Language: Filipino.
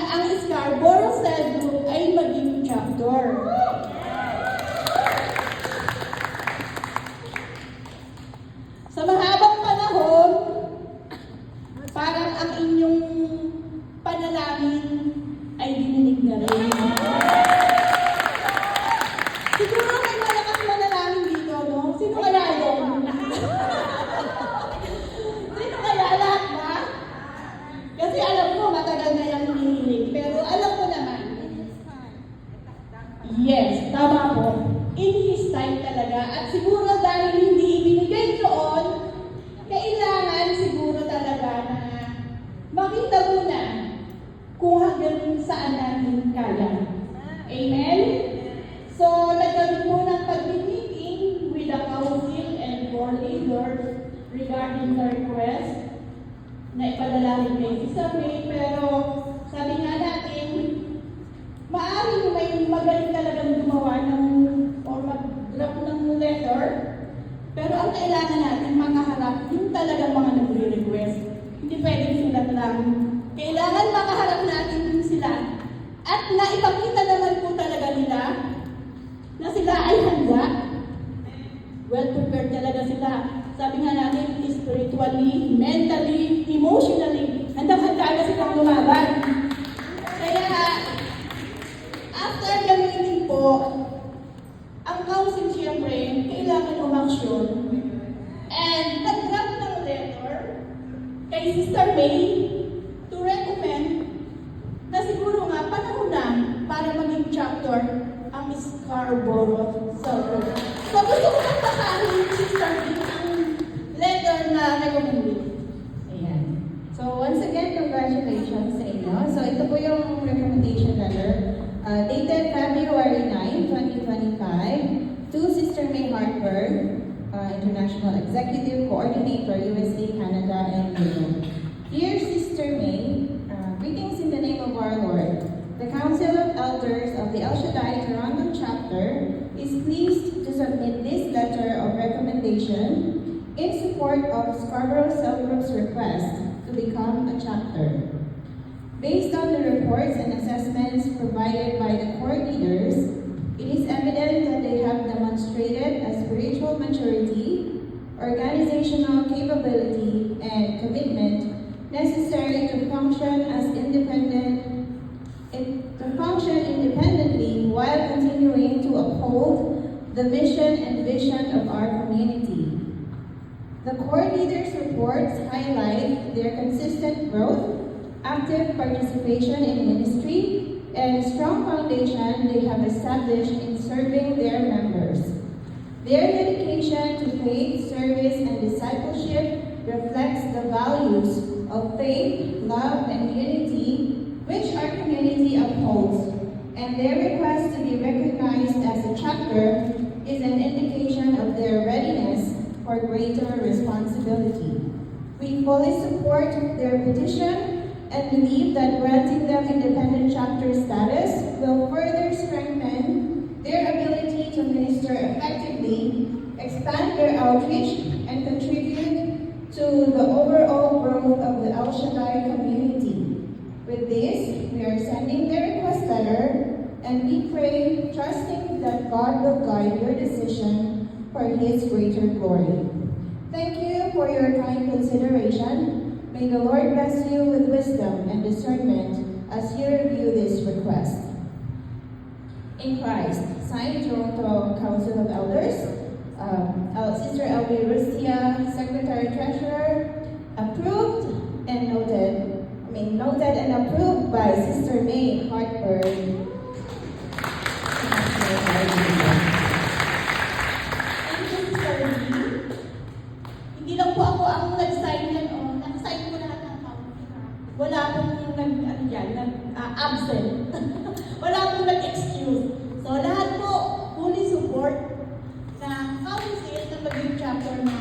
ang Scarborough Cell Group ay maging chapter. Sa mahabang panahon, parang ang inyong panalangin ay dininig na rin. Siguro may malakas manalangin dito, no? Sino kaya yun? Sino kaya lahat ba? Kasi alam ko, matagal na yung hinihiling. Pero alam ko naman, yes, tama po. In His time talaga. At siguro dahil hindi ibinigay doon, kailangan siguro talaga na makita muna kung hanggang saan natin kaya. Amen? So, nagkaroon po ng pag-meeting with the council and board leaders regarding the request na ipadalangin kay Sister May, pero sabi nga natin, maaaring may magaling talagang gumawa ng or mag-drop ng letter, pero ang kailangan natin makaharap yung talagang mga nagre-request. Hindi pwedeng sulat lang. Kailangan makaharap natin sila at naipakita naman po talaga nila na sila ay handa. Well prepared talaga sila. Sabi nga natin, spiritually, mentally, emotionally, handang-handa na silang lumaban. Kaya, after the meeting po, ang council siyempre, kailangan umaksyon. And nag-drop ng letter kay Sister May to recommend na siguro nga panahon na para maging chapter ang Scarborough Cell Group. So gusto ko pang basahin, Sister May, ang letter na recommended. Ayan. So once again, congratulations sa inyo. So ito po yung recommendation letter dated February 9, 2025 to Sister May Hartberg, International Executive Coordinator, USA, Canada, and Europe. Dear Sister May, greetings in the name of our Lord. The Council of Elders of the El Shaddai Toronto Chapter is pleased to submit this letter of recommendation in support of Scarborough Cell Group's request to become a chapter. Based on the reports and assessments provided by the court leaders, it is evident that they have demonstrated a spiritual maturity, organizational capability, and commitment necessary to function independently while continuing to uphold the mission and vision of our community. The court leaders' reports highlight their consistent growth, active participation in ministry, and strong foundation they have established in serving their members. Their dedication to faith, service, and discipleship reflects the values of faith, love, and unity which our community upholds, and their request to be recognized as a chapter is an indication of their readiness for greater responsibility. We fully support their petition and believe that granting them independent chapter status will further strengthen their ability to minister effectively, expand their outreach, and contribute to the overall growth of the El Shaddai community. With this, we are sending the request letter, and we pray, trusting that God will guide your decision for His greater glory. Thank you for your kind consideration. May the Lord bless you with wisdom and discernment as you review this request. In Christ, signed Toronto Council of Elders, Sister Elvie Rustia, Secretary Treasurer, approved and noted and approved by Sister May Hartberg. Hindi lang po ako ang nag-sign yan, nag-sign ko lahat ng council. Wala pong absent. Wala pong nag-excuse. So lahat po fully support ng council na maging chapter ng